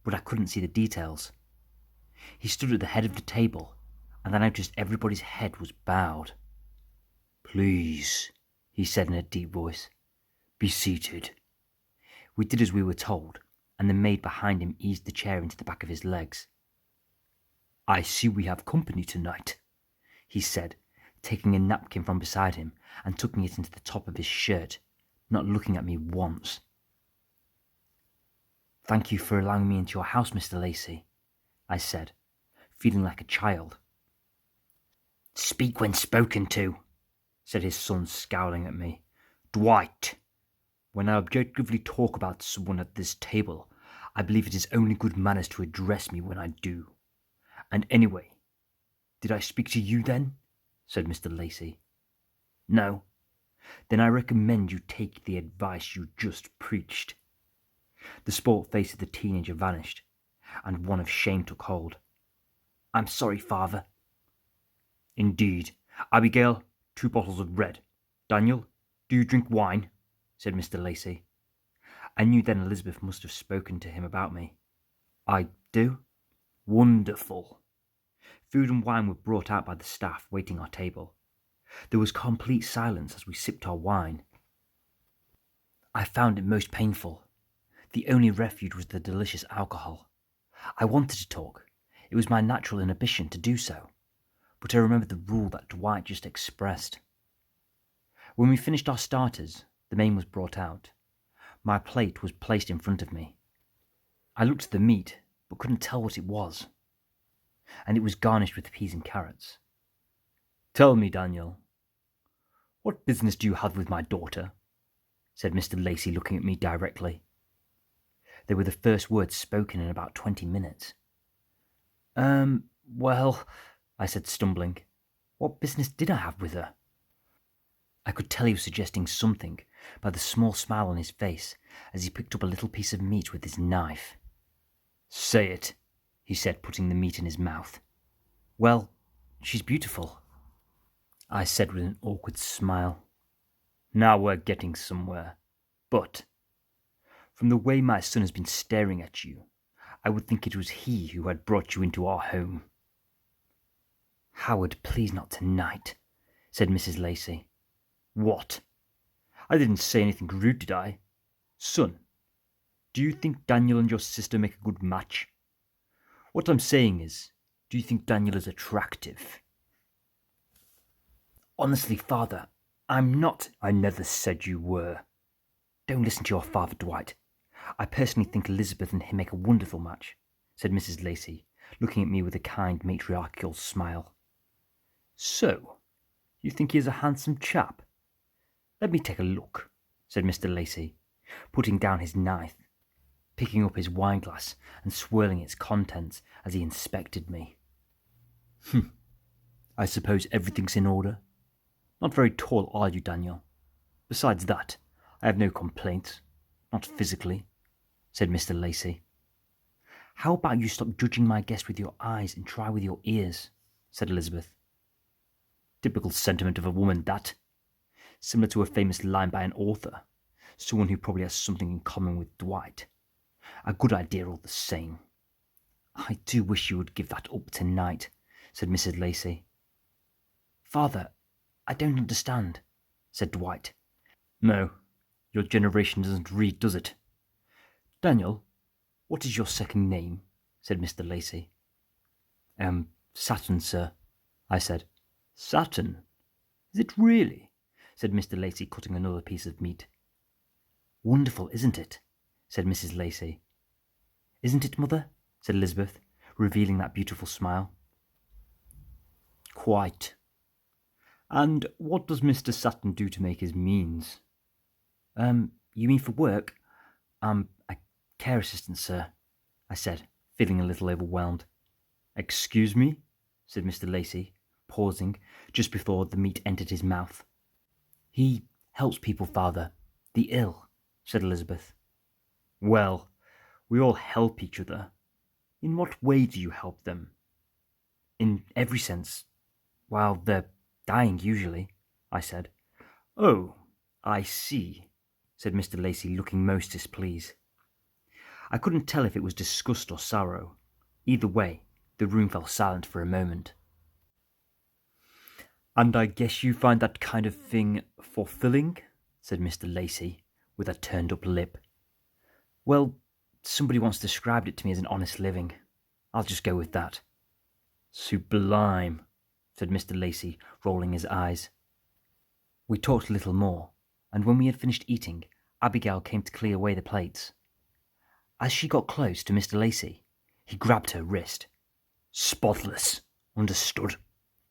but I couldn't see the details. He stood at the head of the table, and I noticed everybody's head was bowed. "Please," he said in a deep voice, "be seated." We did as we were told, and the maid behind him eased the chair into the back of his legs. "I see we have company tonight," he said, taking a napkin from beside him and tucking it into the top of his shirt, not looking at me once. "Thank you for allowing me into your house, Mr. Lacey," I said, feeling like a child. "Speak when spoken to," said his son, scowling at me. "Dwight, when I objectively talk about someone at this table, I believe it is only good manners to address me when I do. And anyway, did I speak to you then?" said Mr. Lacey. "No. Then I recommend you take the advice you just preached." The sport face of the teenager vanished, and one of shame took hold. "I'm sorry, father." "Indeed. Abigail, 2 bottles of red. Daniel, do you drink wine?" said Mr. Lacey. I knew then Elizabeth must have spoken to him about me. "I do." "Wonderful." Food and wine were brought out by the staff waiting our table. There was complete silence as we sipped our wine. I found it most painful. The only refuge was the delicious alcohol. I wanted to talk. It was my natural inhibition to do so. But I remembered the rule that Dwight just expressed. When we finished our starters, the main was brought out. My plate was placed in front of me. I looked at the meat, but couldn't tell what it was. And it was garnished with peas and carrots. "Tell me, Daniel, what business do you have with my daughter?" said Mr. Lacey, looking at me directly. They were the first words spoken in about 20 minutes. Well," I said, stumbling. What business did I have with her? I could tell he was suggesting something by the small smile on his face as he picked up a little piece of meat with his knife. "Say it," he said, putting the meat in his mouth. "Well, she's beautiful," I said with an awkward smile. "Now we're getting somewhere. But, from the way my son has been staring at you, I would think it was he who had brought you into our home." "Howard, please not tonight," said Mrs. Lacey. "What? I didn't say anything rude, did I? Son, do you think Daniel and your sister make a good match? What I'm saying is, do you think Daniel is attractive?" "Honestly, father, I'm not—" "I never said you were. Don't listen to your father, Dwight. I personally think Elizabeth and him make a wonderful match," said Mrs. Lacey, looking at me with a kind matriarchal smile. "So, you think he is a handsome chap? Let me take a look," said Mr. Lacey, putting down his knife, picking up his wineglass and swirling its contents as he inspected me. I suppose everything's in order. Not very tall, are you, Daniel? Besides that, I have no complaints. Not physically," said Mr. Lacey. "How about you stop judging my guest with your eyes and try with your ears?" said Elizabeth. Typical sentiment of a woman, that. Similar to a famous line by an author, someone who probably has something in common with Dwight. A good idea all the same. "I do wish you would give that up tonight," said Mrs. Lacey. "Father, I don't understand," said Dwight. "No, your generation doesn't read, does it? Daniel, what is your second name?" said Mr. Lacey. Saturn, sir," I said. "Saturn? Is it really?" said Mr. Lacey, cutting another piece of meat. "Wonderful, isn't it?" said Mrs. Lacey. "Isn't it, mother?" said Elizabeth, revealing that beautiful smile. "Quite. And what does Mr. Saturn do to make his means?" You mean for work? I'm a care assistant, sir," I said, feeling a little overwhelmed. Excuse me? Said Mr. Lacey, pausing just before the meat entered his mouth. He helps people, Father. The ill, said Elizabeth. Well, we all help each other. In what way do you help them? In every sense. While they're dying, usually, I said. Oh, I see, said Mr. Lacey, looking most displeased. I couldn't tell if it was disgust or sorrow. Either way, the room fell silent for a moment. And I guess you find that kind of thing fulfilling? Said Mr. Lacey, with a turned-up lip. Well, somebody once described it to me as an honest living. I'll just go with that. Sublime, said Mr. Lacey, rolling his eyes. We talked a little more, and when we had finished eating, Abigail came to clear away the plates. As she got close to Mr. Lacey, he grabbed her wrist. Spotless, understood,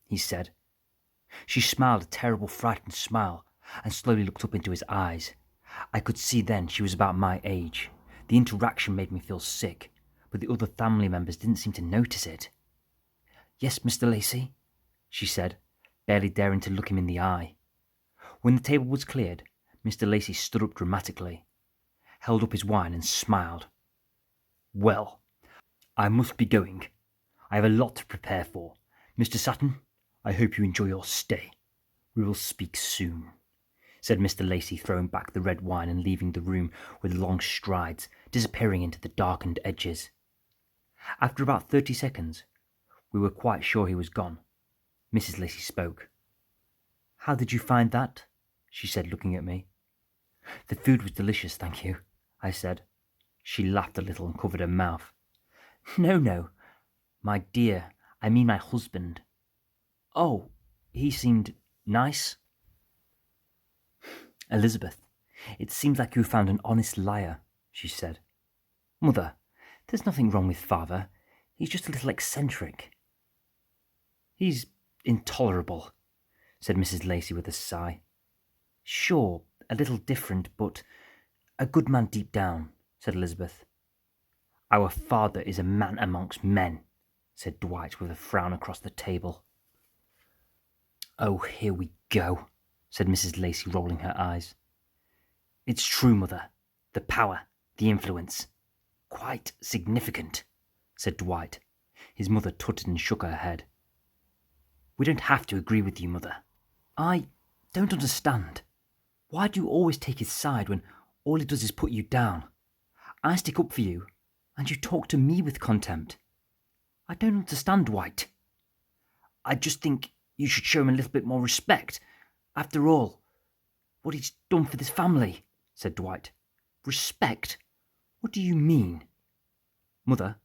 he said. She smiled a terrible frightened smile and slowly looked up into his eyes. I could see then she was about my age. The interaction made me feel sick, but the other family members didn't seem to notice it. Yes, Mr. Lacey, she said, barely daring to look him in the eye. When the table was cleared, Mr. Lacey stood up dramatically, held up his wine and smiled. Well, I must be going. I have a lot to prepare for. Mr. Sutton, I hope you enjoy your stay. We will speak soon, said Mr. Lacey, throwing back the red wine and leaving the room with long strides, disappearing into the darkened edges. After about 30 seconds, we were quite sure he was gone. Mrs. Lacey spoke. How did you find that? She said, looking at me. The food was delicious, thank you, I said. She laughed a little and covered her mouth. No, my dear, I mean my husband. Oh, he seemed nice. Elizabeth, it seems like you found an honest liar, she said. Mother, there's nothing wrong with father. He's just a little eccentric. He's intolerable, said Mrs. Lacey with a sigh. Sure, a little different, but a good man deep down, said Elizabeth. Our father is a man amongst men, said Dwight with a frown across the table. Oh, here we go, said Mrs. Lacey, rolling her eyes. It's true, Mother. The power, the influence. Quite significant, said Dwight. His mother tutted and shook her head. We don't have to agree with you, Mother. I don't understand. Why do you always take his side when all he does is put you down? I stick up for you, and you talk to me with contempt. I don't understand, Dwight. I just think you should show him a little bit more respect. After all, what he's done for this family, said Dwight. Respect? What do you mean? Mother,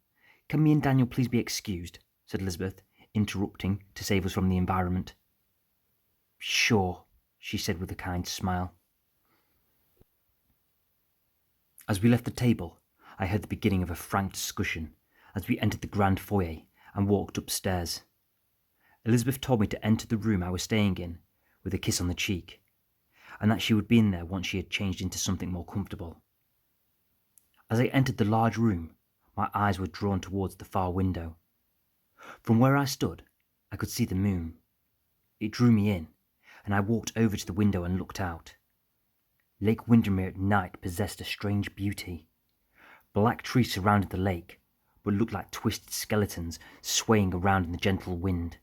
can me and Daniel please be excused, said Elizabeth, interrupting to save us from the environment. Sure, she said with a kind smile. As we left the table, I heard the beginning of a frank discussion as we entered the grand foyer and walked upstairs. Elizabeth told me to enter the room I was staying in with a kiss on the cheek, and that she would be in there once she had changed into something more comfortable. As I entered the large room, my eyes were drawn towards the far window. From where I stood, I could see the moon. It drew me in, and I walked over to the window and looked out. Lake Windermere at night possessed a strange beauty. Black trees surrounded the lake, but looked like twisted skeletons swaying around in the gentle wind.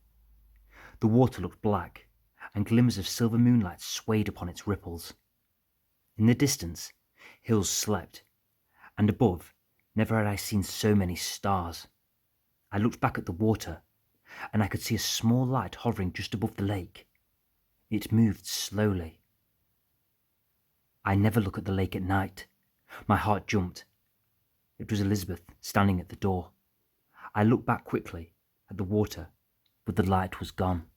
The water looked black, and glimmers of silver moonlight swayed upon its ripples. In the distance, hills slept, and above, never had I seen so many stars. I looked back at the water, and I could see a small light hovering just above the lake. It moved slowly. I never look at the lake at night. My heart jumped. It was Elizabeth standing at the door. I looked back quickly at the water, but the light was gone.